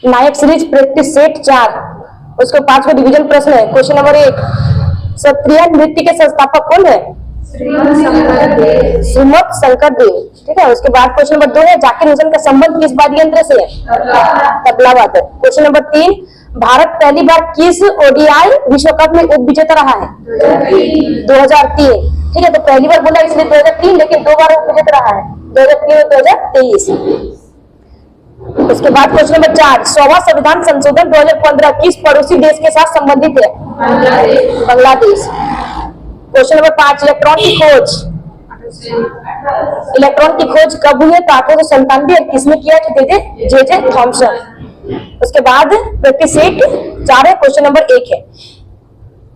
नायक series practice set 4, उसको 5 को division प्रश्न है। क्वेश्चन नंबर 1, क्षत्रिय नृत्य के संस्थापक कौन है? श्रीमद शंकर देव। ठीक है, उसके बाद क्वेश्चन नंबर 2 है, जाकिर हुसैन का संबंध किस वाद्य यंत्र से है? तबला वादक। क्वेश्चन नंबर 3, भारत पहली बार किस ओडीआई विश्व कप में उप विजेता रहा है? 2003। ठीक है, तो पहली बार बोला इसलिए 2003, लेकिन 2 बार उप विजेता रहा है, 2003 और 2023। उसके बाद क्वेश्चन नंबर 4, 100वां संविधान संशोधन 2015 किस पड़ोसी देश के साथ संबंधित है? बांग्लादेश। क्वेश्चन नंबर 5, इलेक्ट्रॉन की खोज कब हुई? तो 1897 और किसने किया? J Thomson. उसके बाद प्रैक्टिस सेट 4 है। क्वेश्चन नंबर 1 है,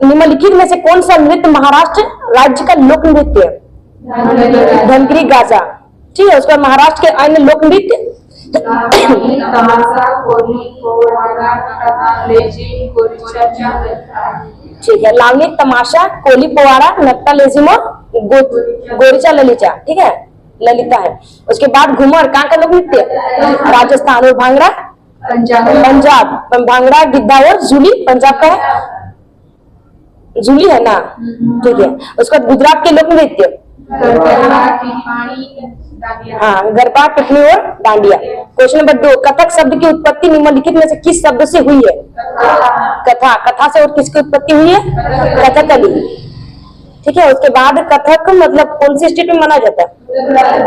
निम्नलिखित में से कौन सा नृत्य महाराष्ट्र राज्य का लोक नृत्य है? धनगिरी गाजा। ठीक है, उसके बाद महाराष्ट्र के अन्य लोक नृत्य ठीक है, लावनी, तमाशा, कोली, पोवाड़ा, नट्टा, लेजिम और गोरिचा ललिता। ठीक है, ललिता है। उसके बाद घूमर कहाँ का लोक नृत्य? राजस्थान। और भांगड़ा पंजाब। भांगड़ा, गिद्धा और जूली पंजाब का है, जूली है ना। ठीक है, उसके बाद गुजरात के लोक नृत्य हाँ, गरबा, टिप्पणी और डांडिया। क्वेश्चन नंबर 2, कथक शब्द की उत्पत्ति निम्नलिखित में से किस शब्द से हुई है? कथा। कथा से और किसकी उत्पत्ति हुई है? कथकली। ठीक है, उसके बाद कथक मतलब कौन सी स्टेट में मनाया जाता है?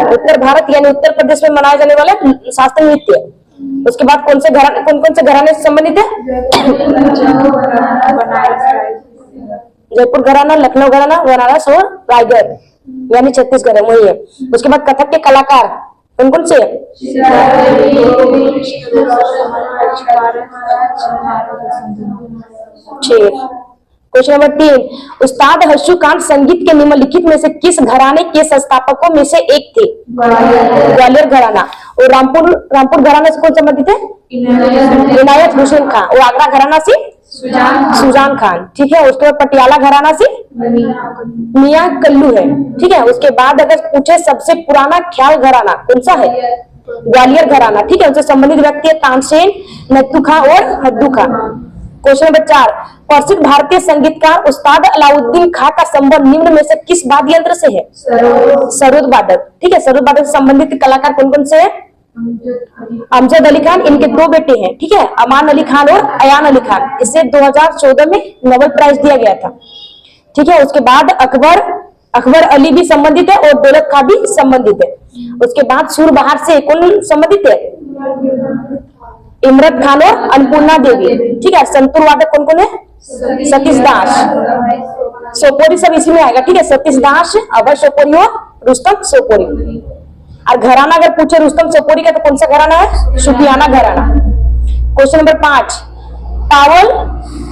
उत्तर भारत, यानी उत्तर प्रदेश में मनाया जाने वाला शास्त्रीय नृत्य। उसके बाद कौन कौन से घराने से संबंधित है? जयपुर घराना, लखनऊ घराना, बनारस और रायगढ़ यानी छत्तीसगढ़ है, वही है। उसके बाद कथक के कलाकार कौन कौन से? क्वेश्चन नंबर 3, उस्ताद हर्षु खान संगीत के निम्नलिखित में से किस घराने के संस्थापकों में से एक थे? ग्वालियर घराना। और रामपुर घराना से कौन संबंधित है? इनायत हुसैन खान। और आगरा घराना से सुजान खान। ठीक है, उसके बाद पटियाला घराना से मियां कल्लू है। ठीक है, उसके बाद अगर पूछे सबसे पुराना ख्याल घराना कौन सा है? ग्वालियर घराना। ठीक है, उनसे संबंधित व्यक्ति है तानसेन, नत्थू खां और हद्दू खां। क्वेश्चन नंबर 4, प्रसिद्ध भारतीय संगीतकार उस्ताद अलाउद्दीन खां का संबंध निम्न में से किस वाद्य यंत्र से है? सरोद वादक। ठीक है, सरोद वादक से संबंधित कलाकार कौन कौन से है? अमजद अली खान, इनके 2 बेटे हैं। ठीक है, अमान अली खान और अयान अली खान। इसे 2014 में नोबेल प्राइज दिया गया था। ठीक है, उसके बाद अकबर अली भी संबंधित है और दौलत खां भी संबंधित है। उसके बाद सूरबहार से कौन संबंधित है? इमरत खान और अन्नपूर्णा देवी। ठीक है, संतूर वादक कौन कौन है? सतीश दास, सोपोरी सब इसी में आएगा। ठीक है, सतीश दास, अभय सोपोरी और रुस्तम सोपोरी। और घराना अगर पूछे रुस्तम सोपोरी का तो कौन सा घराना है? सुफियाना घराना। क्वेश्चन नंबर 5,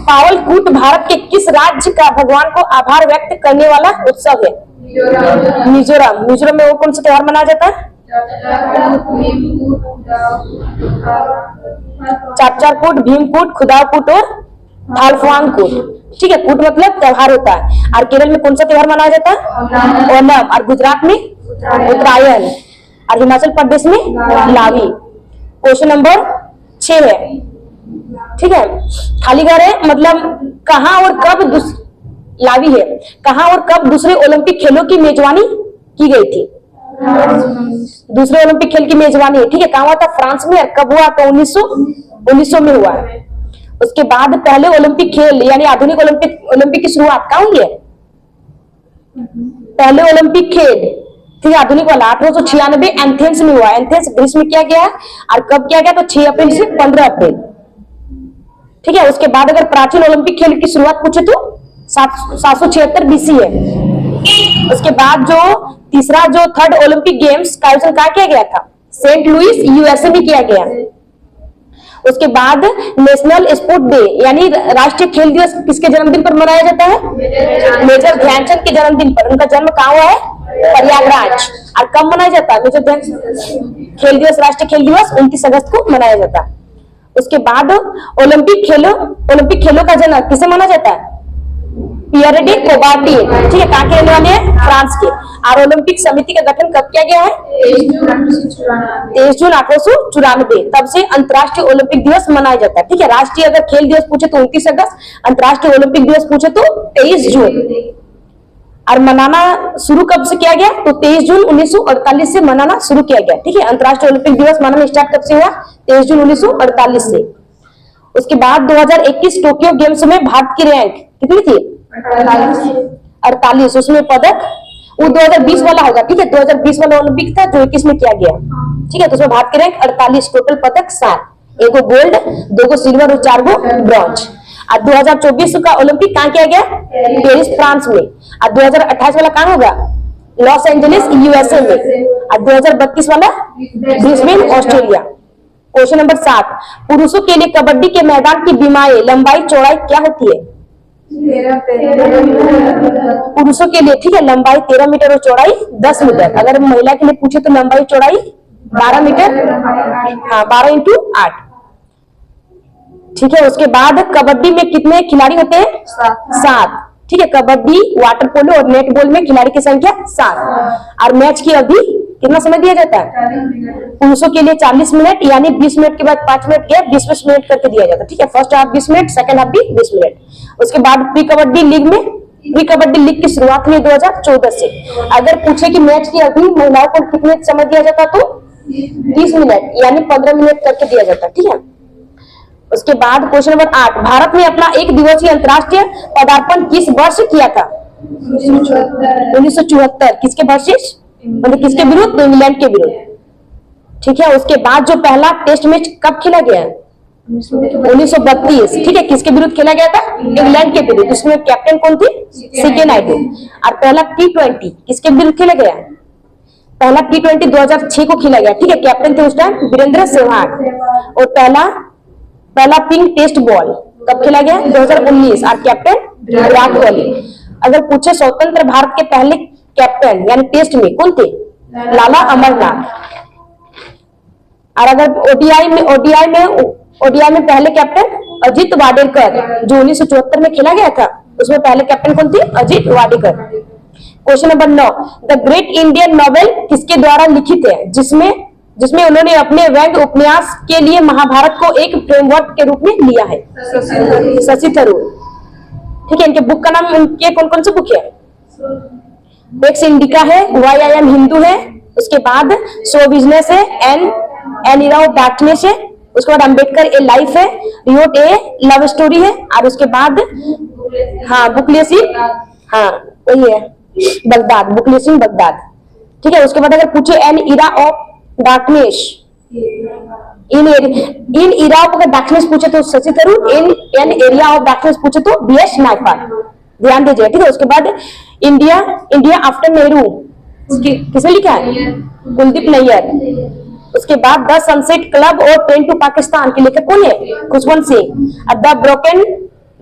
पावलकूट भारत के किस राज्य का भगवान को आभार व्यक्त करने वाला उत्सव है? मिजोरम। मिजोरम में वो कौन सा त्योहार मनाया जाता है? चाचारकूट, भीमकूट, खुदाकूट और थालफुआंगकूट। ठीक है, कूट मतलब त्योहार होता है। और केरल में कौन सा त्योहार मनाया जाता है? ओणम। और गुजरात में उत्तरायण। और हिमाचल प्रदेश में लावी। क्वेश्चन नंबर 6 है। ठीक है, खाली घर है मतलब कहां और कब लावी है, कहां और कब दूसरे ओलंपिक खेलों की मेजबानी की गई थी? दूसरे ओलंपिक खेल की मेजबानी है। ठीक है, कहां हुआ था? फ्रांस में। और कब हुआ? तो 1900 में हुआ है। उसके बाद पहले ओलंपिक खेल यानी आधुनिक ओलंपिक की शुरुआत कहां हुई है? पहले ओलंपिक खेल ठीक है आधुनिक वाला 1896 एथेंस में हुआ। एथेंस ग्रीस में किया गया। और कब किया गया? तो 6 अप्रैल से 15 अप्रैल। ठीक है, उसके बाद अगर प्राचीन ओलंपिक खेल की शुरुआत पूछे तो 776 बीसी है। उसके बाद जो तीसरा जो थर्ड ओलंपिक गेम्स का आयोजन कहाँ किया गया था? सेंट लुइस यूएसए में किया गया। उसके बाद नेशनल स्पोर्ट डे यानी राष्ट्रीय खेल दिवस किसके जन्मदिन पर मनाया जाता है? मेजर ध्यानचंद के जन्मदिन पर। उनका जन्म कहाँ हुआ है? प्रयागराज। और कब मनाया जाता है मेजर ध्यानचंद खेल दिवस? राष्ट्रीय खेल दिवस 29 अगस्त को मनाया जाता है। उसके बाद ओलंपिक खेलों का जन्म किसे माना जाता है? पियर डे कोबार्टिन, ठीक है, कहाँ के रहने वाले हैं? फ्रांस के। और ओलंपिक समिति का गठन कब किया गया है? 23 जून 1894। तब से अंतर्राष्ट्रीय ओलंपिक दिवस मनाया जाता है, ठीक है। राष्ट्रीय अगर खेल दिवस पूछे तो 29 अगस्त, अंतर्राष्ट्रीय ओलंपिक दिवस पूछे तो 23 जून। और मनाना शुरू कब से किया गया? तो 23 जून 1948 से मनाना शुरू किया गया, ठीक है। अंतर्राष्ट्रीय ओलंपिक दिवस मनाना स्टार्ट कब से हुआ? 23 जून 1948 से। उसके बाद 2021 टोक्यो गेम्स में भारत की रैंक कितनी थी? 48। उसमें पदक वो 2020 वाला होगा, ठीक है। 2020 वाला ओलंपिक था जो 21 में किया गया, ठीक है। तो उसमें भारत की रैंक 48, टोटल पदक 7, 1 गोल्ड, 2 सिल्वर और 4 ब्रॉन्ज। और 2024 का ओलंपिक कहाँ किया गया? पेरिस फ्रांस में। और 2028 वाला कहाँ होगा? लॉस एंजलिस यूएसए में। और 2032 वाला ब्रिस्बेन ऑस्ट्रेलिया। क्वेश्चन नंबर 7, पुरुषों के लिए कबड्डी के मैदान की बीमाएं लंबाई चौड़ाई क्या होती है? पुरुषों के लिए, ठीक है, लंबाई 13 मीटर और चौड़ाई 10 मीटर। अगर महिला के लिए पूछे तो लंबाई चौड़ाई 12 मीटर, हाँ 12 × 8, ठीक है। उसके बाद कबड्डी में कितने खिलाड़ी होते हैं? 7, ठीक है। कबड्डी, वाटर पोलो और नेट बॉल में खिलाड़ी की संख्या 7। और मैच की अवधि कितना समय दिया जाता है? पुरुषों के लिए 40 मिनट, यानी 20 मिनट के बाद 5 मिनट गैप, 20-20 मिनट करके दिया जाता है, ठीक है। First half 20 minute, second half भी 20 मिनट। उसके बाद प्री कबड्डी लीग में, प्री कबड्डी लीग की शुरुआत हुई 2014 से। अगर पूछे कि मैच की अवधि महिलाओं को कितने समय दिया जाता तो 30 मिनट, यानी 15 मिनट करके दिया जाता, ठीक है। उसके बाद क्वेश्चन नंबर 8, भारत ने अपना एक दिवसीय अंतर्राष्ट्रीय पदार्पण किस वर्ष किया था? 1974। किसके वर्सेस? मतलब किसके विरुद्ध? तो इंग्लैंड के विरुद्ध, ठीक है। उसके बाद जो पहला टेस्ट मैच कब खेला गया? 1932, ठीक है। किसके विरुद्ध खेला गया था? इंग्लैंड के विरुद्ध। उसमें कैप्टन कौन थी? सी.के. नायडू। और पहला T20 किसके विरुद्ध खेला गया? पहला T20 2006 को खेला गया, ठीक है। कैप्टन थे उस टाइम वीरेंद्र सहवाग। और पहला पिंक टेस्ट बॉल कब खेला गया? 2019। और कैप्टन विराट कोहली। अगर पूछे स्वतंत्र भारत के पहले कैप्टन यानी टेस्ट में कौन थे? लाला अमरनाथ। और अगर ओडीआई में पहले कैप्टन अजीत वाडेकर, जो 1974 में खेला गया था, उसमें पहले कैप्टन कौन थे? Ajit Wadekar. Question number 9, the great Indian novel किसके द्वारा लिखित है, जिसमें उन्होंने अपने व्यंग्य उपन्यास के लिए महाभारत को एक फ्रेमवर्क के रूप में लिया है? शशि थरूर, ठीक है। इनके बुक का नाम, इनके कौन कौन से बुक है? एक्स इंडिका है, वाई आई एम हिंदू है, उसके बाद शो बिजनेस है, एन इरा ऑफ डार्कनेस है, उसके बाद अंबेडकर ए लाइफ है, रियोट ए लव स्टोरी है, और उसके बाद हाँ बुकलेसी, हाँ वही है बगदाद, बुकलेसी बगदाद, ठीक है। उसके बाद अगर पूछे N era of darkness, in era of darkness पूछे तो Shashi Tharoor, an area of darkness पूछे तो बीएस नायपाल, ध्यान दीजिए, ठीक है। उसके बाद इंडिया आफ्टर नेहरू किसने लिखा है? कुलदीप नैयर। उसके बाद द सनसेट क्लब और ट्रेन टू पाकिस्तान के लेखक कौन है? Khushwant Singh. The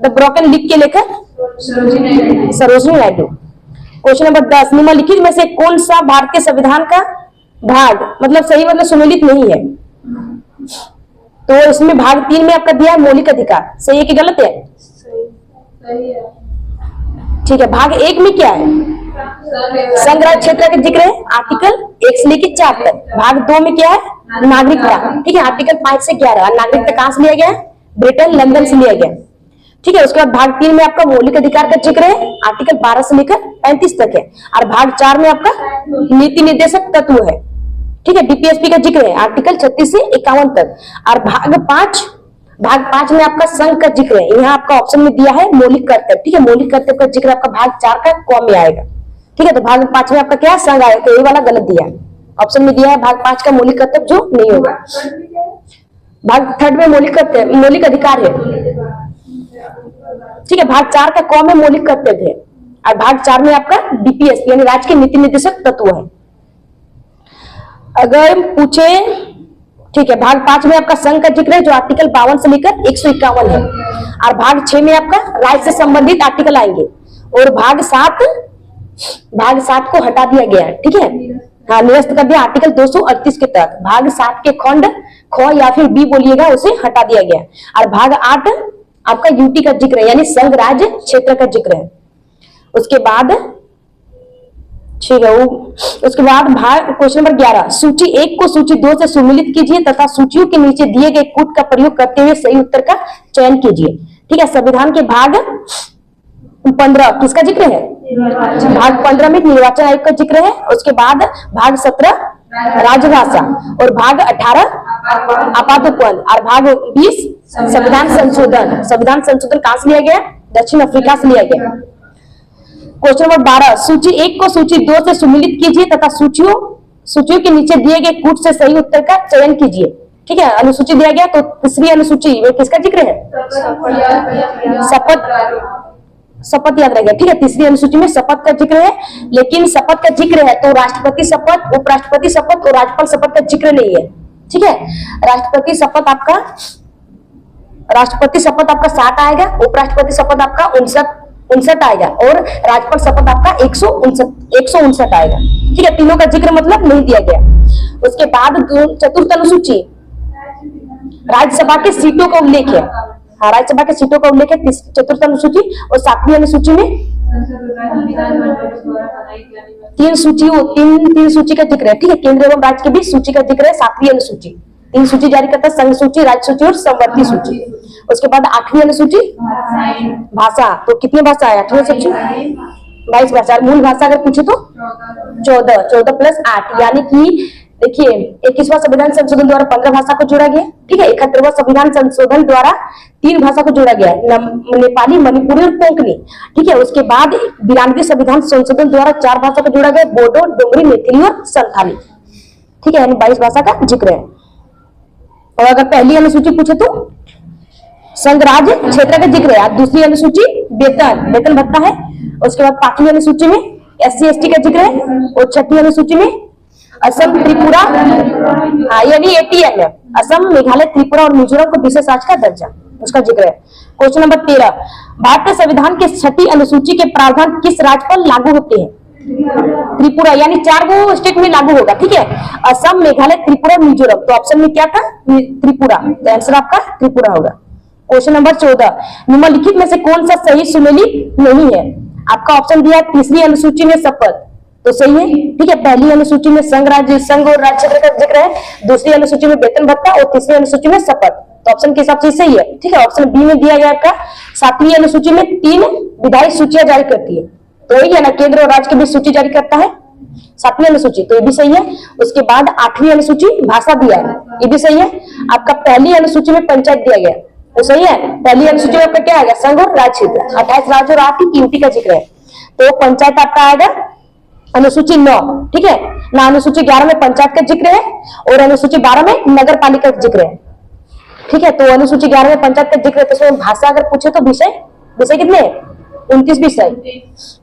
broken league के लेखक सरोजिनी नायडू। क्वेश्चन नंबर 10, निम्नलिखित में से कौन सा भारत के संविधान का भाग, मतलब सही मतलब सुमेलित नहीं है? तो इसमें भाग 3 में आपका दिया है मौलिक अधिकार, सही है कि गलत है? सही है, ठीक है। भाग 1 में क्या है? संग्रह क्षेत्र का जिक्र है, आर्टिकल 1 से लेकर 4 तक। भाग 2 में क्या है? नागरिकता, ठीक है, आर्टिकल 5 से 11। नागरिकता कहां से लिया गया? ब्रिटेन लंदन से लिया गया, ठीक है। उसके बाद भाग 3 में आपका मौलिक अधिकार का जिक्र है, आर्टिकल 12 से लेकर 35 तक है। और भाग 4 में आपका नीति निर्देशक तत्व है, ठीक है, डीपीएसपी का जिक्र है, आर्टिकल 36 से 51 तक। और भाग 5 में आपका संघ का जिक्र है, यहाँ आपका ऑप्शन में दिया है मौलिक कर्तव्य, ठीक है। मौलिक कर्तव्य का जिक्र आपका भाग 4 का क में आएगा, ठीक है। तो भाग 5 में आपका क्या संघ आएगा, तो ये वाला गलत दिया है, ऑप्शन में दिया है भाग 5 का मौलिक कर्तव्य जो नहीं होगा। भाग 3 में मौलिक अधिकार है, ठीक है। भाग 4 का क में मौलिक कर्तव्य है, और भाग 4 में आपका डीपीएस यानी राज्य के नीति निर्देशक तत्व है। अगर पूछे, ठीक है, भाग 5 में आपका संघ का जिक्र है जो आर्टिकल 52 से लेकर 151 है। और भाग 6 में आपका राज्य से संबंधित आर्टिकल आएंगे। और भाग 7 को हटा दिया गया है, ठीक है, हाँ निरस्त कर दिया आर्टिकल 238 के तहत। भाग 7 के खंड ख या फिर बी बोलिएगा उसे हटा दिया गया। और भाग 8 आपका यूटी का जिक्र है, यानी संघ राज्य क्षेत्र का जिक्र है, उसके बाद ठीक है, वो उसके बाद भाग क्वेश्चन नंबर 11, सूची 1 को सूची 2 से सुमिलित कीजिए तथा सूचियों के नीचे दिए गए कूट का प्रयोग करते हुए सही उत्तर का चयन कीजिए। ठीक है, संविधान के भाग 15 किसका जिक्र है? भाग 15 में निर्वाचन आयोग का जिक्र है। उसके बाद भाग 17 राजभाषा और भाग 18 आपातोपन और भाग 20 संविधान संशोधन। संविधान संशोधन कहां से लिया गया? दक्षिण अफ्रीका से लिया गया। क्वेश्चन नंबर 12, सूची 1 को सूची 2 से सुमिलित कीजिए तथा सूचियों के नीचे दिए गए कूट से सही उत्तर का चयन कीजिए। ठीक है, अनुसूची दिया गया तो तीसरी अनुसूची में किसका जिक्र है? शपथ याद रहेगा। ठीक है, तीसरी अनुसूची में शपथ का जिक्र है, लेकिन शपथ का जिक्र है तो राष्ट्रपति शपथ, उपराष्ट्रपति शपथ और राज्यपाल शपथ का जिक्र नहीं है। ठीक है, राष्ट्रपति शपथ आपका 60 आएगा, उपराष्ट्रपति शपथ आपका 59 आएगा और राज्यपाल शपथ आपका 159 आएगा। ठीक है, तीनों का जिक्र मतलब नहीं दिया गया। उसके बाद चतुर्थ अनुसूची राज्यसभा के सीटों का उल्लेख है। हाँ, राज्यसभा के सीटों का उल्लेख है चतुर्थ अनुसूची। और 7वीं अनुसूची में तीन सूची का जिक्र है। ठीक है, केंद्र एवं राज्य के बीच सूची का जिक्र है 7वीं अनुसूची। 3 सूची जारी करता है, संघ सूची, राज्य सूची और संवर्ती सूची। उसके बाद 8वीं अनुसूची भाषा, तो कितनी भाषा है 8वीं सूची? 22 भाषा। मूल भाषा अगर पूछे तो 14 प्लस 8, यानी कि देखिए 21वां संविधान संशोधन द्वारा 15 भाषा को जोड़ा गया। ठीक है, 71वां संविधान संशोधन द्वारा 3 भाषा को जोड़ा गया, नेपाली, मणिपुरी और कोंकणी। ठीक है, उसके बाद 92वें संविधान संशोधन द्वारा 4 भाषा को जोड़ा गया, बोडो, डोगरी, मैथिली और संथाली। ठीक है, यानी 22 भाषा का जिक्र है। और अगर पहली अनुसूची पूछे तो संघ राज्य क्षेत्र का जिक्र है। दूसरी अनुसूची वेतन भत्ता है। उसके बाद 5वीं अनुसूची में SC ST का जिक्र है और 6वीं अनुसूची में असम, त्रिपुरा, यानी ATM है, असम, मेघालय, त्रिपुरा और मिजोरम को विशेष राज्य का दर्जा, उसका जिक्र है। क्वेश्चन नंबर 13, भारतीय संविधान के 6ठी अनुसूची के प्रावधान किस राज्य पर लागू होते हैं? त्रिपुरा, यानी 4 गो स्टेट में लागू होगा। ठीक है, असम, मेघालय, त्रिपुरा, मिजोरम। तो ऑप्शन में क्या था? त्रिपुरा। तो आंसर आपका त्रिपुरा होगा। क्वेश्चन नंबर 14, निम्नलिखित में से कौन सा सही सुमेलित नहीं है? आपका ऑप्शन दिया तीसरी अनुसूची में शपथ, तो सही है। ठीक है, पहली अनुसूची में संघ और राज्य क्षेत्र का जिक्र है, दूसरी अनुसूची में वेतन भत्ता और तीसरी अनुसूची में शपथ। तो ऑप्शन के हिसाब से सही है। ठीक है, ऑप्शन बी में दिया गया आपका 7वीं अनुसूची में 3 विधायी सूचियां जारी करती है, तो यही है ना, केंद्र और राज्य के बीच सूची जारी करता है 7वीं अनुसूची, तो ये भी सही है। उसके बाद 8वीं अनुसूची भाषा दिया है, ये भी सही है। आपका पहली अनुसूची में पंचायत दिया गया, तो सही है। पहली अनुसूची में आपका क्या आएगा? संघ और राज्य क्षेत्र। 28 राज्य और 8 की कीमती का जिक्र है, तो पंचायत आपका आएगा अनुसूची 9। ठीक है ना, अनुसूची 11 में पंचायत का जिक्र है और अनुसूची 12 में नगर पालिका का जिक्र है। ठीक है, तो अनुसूची 11 में पंचायत का जिक्र है, तो उसमें भाषा अगर पूछे तो विषय कितने? 29 विषय।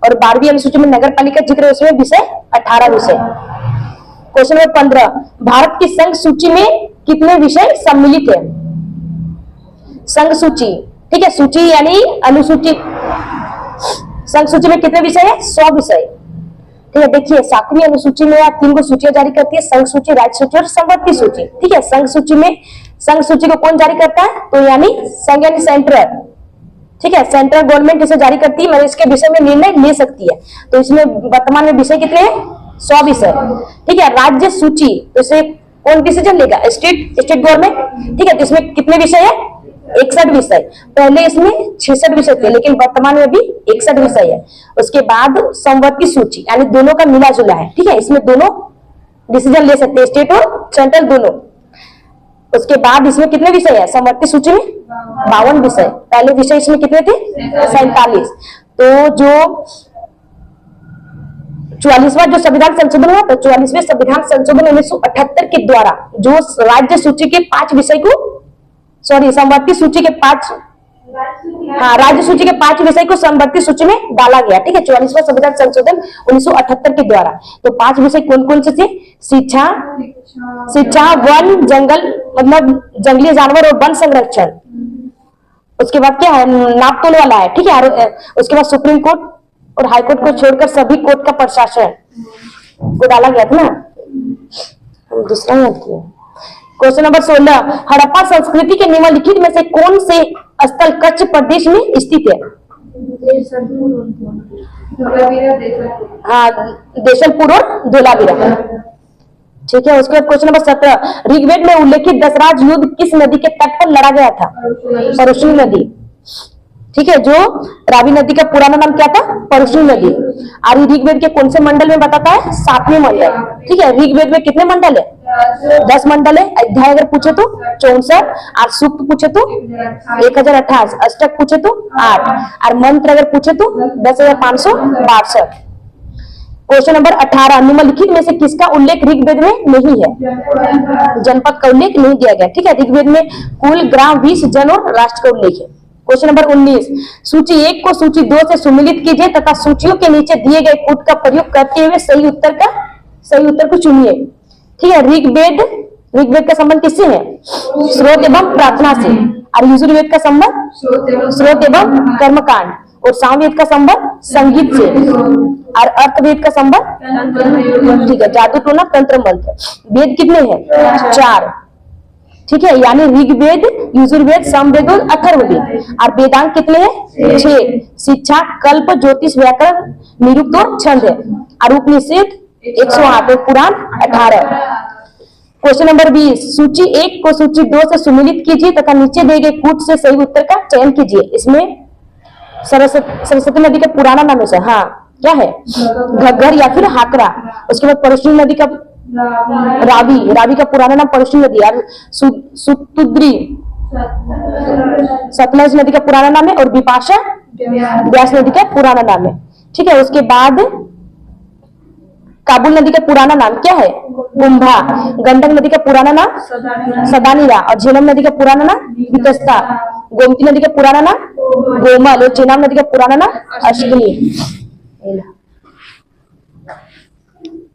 और 12वीं अनुसूची में नगर पालिका जिक्र है, उसमें विषय 18 विषय। क्वेश्चन नंबर 15, भारत की संघ सूची में कितने विषय सम्मिलित है? संघ सूची, ठीक है, सूची यानी अनुसूची। संघ सूची में कितने विषय है? 100 विषय। ठीक है, देखिए 7वीं अनुसूची में 3 को सूचियां जारी करती है, संघ सूची, राज्य सूची और संवर्ती सूची। ठीक है, संघ सूची को कौन जारी करता है? तो यानी संघ यानी सेंट्रल। ठीक है, सेंट्रल गवर्नमेंट इसे जारी करती है, मतलब इसके विषय में निर्णय ले सकती है। तो इसमें वर्तमान में विषय कितने हैं? 100 विषय। ठीक है, राज्य सूची, तो इसे कौन डिसीजन लेगा? State government. ठीक है, तो इसमें कितने विषय है? 61 विषय। पहले इसमें 66 विषय थे, लेकिन वर्तमान में भी 61 विषय है। उसके बाद संवर्ती सूची, यानी दोनों का मिला जुला है। ठीक है, इसमें दोनों डिसीजन ले सकते हैं, स्टेट और सेंट्रल दोनों। उसके बाद इसमें कितने विषय है? संवर्ती सूची में 52 विषय। पहले विषय इसमें कितने थे? 47। तो जो 44वां जो संविधान संशोधन हुआ, तो 44वें संविधान संशोधन 1978 के द्वारा जो राज्य सूची के 5 विषय को, संवर्ती सूची के 5, राज्य सूची के 5 विषय को संवर्ती सूची में डाला गया। ठीक है, 44वां संविधान संशोधन 1978 के द्वारा। तो 5 विषय कौन कौन से थे? शिक्षा, वन, जंगल, मतलब जंगली जानवर और वन संरक्षण। उसके बाद क्या है? नापतोल वाला है। ठीक है, उसके बाद सुप्रीम कोर्ट और हाई कोर्ट को छोड़कर सभी कोर्ट का प्रशासन को डाला गया था ना। दूसरा याद किया। क्वेश्चन नंबर 16, हड़प्पा संस्कृति के निम्नलिखित में से कौन से स्थल कच्छ प्रदेश में स्थित है? हाँ, देशलपुर और धोलावीरा। ठीक है, उसके बाद क्वेश्चन नंबर 17, ऋग्वेद में उल्लेखित दशराज युद्ध किस नदी के तट पर लड़ा गया था? परुष्णी नदी। ठीक है, जो रावी नदी का पुराना नाम क्या था? परुष्णी नदी। और ऋग्वेद के कौन से मंडल में बताता है? 7वें मंडल। ठीक है, ऋग्वेद में कितने मंडल है? 10 मंडल है। अध्याय अगर पूछे तो 64, और सूक्त पूछे तो 1028, अष्टक पूछे तो 8, और मंत्र अगर पूछे तो 10,562। क्वेश्चन नंबर 18, निम्नलिखित में से किसका उल्लेख ऋग्वेद में नहीं है? जनपद का उल्लेख नहीं दिया गया। ठीक है, ऋग्वेद में कुल, ग्राम, विष, जन और राष्ट्र का उल्लेख है। क्वेश्चन नंबर 19, सूची 1 को सूची 2 से सुमिलित कीजिए तथा सूचियों के नीचे दिए गए कूट का प्रयोग करते हुए सही उत्तर को चुनिए। ठीक है, ऋग्वेद का संबंध किससे है? स्रोत एवं प्रार्थना से। और यजुर्वेद का संबंध स्रोत एवं कर्मकांड। और सामवेद का संबंध संगीत से। और अर्थवेद का संबंध, ठीक है, जादू टोना, तंत्र मंत्र। वेद कितने हैं? 4। ठीक है, यानी ऋग्वेद, यजुर्वेद, सामवेद और अथर्ववेद। और वेदांग कितने हैं? 6। शिक्षा, कल्प, ज्योतिष, व्याकरण, निरुक्त और छंद है। और उपनिषद 108 और पुराण 18। क्वेश्चन नंबर 20, सूची 1 को सूची 2 से सुमिलित कीजिए तथा नीचे दिए गए कूट से सही उत्तर का चयन कीजिए। इसमें सरस्वती नदी का पुराना नाम है, हाँ, क्या है? घग्गर या फिर हाकरा। उसके बाद परुष्णी नदी का रावी का पुराना नाम परुष्णी नदी। और सुतुद्री सतलज नदी का पुराना नाम है। और विपाशा व्यास नदी का पुराना नाम है। ठीक है, उसके बाद काबुल नदी का पुराना नाम क्या है? कुंभा। गंडक नदी का पुराना नाम सदानीरा। और झेलम नदी का पुराना नाम वितस्ता। गोमती नदी का पुराना नाम गोमल। और चेनाब नदी का पुराना नाम अश्विनी।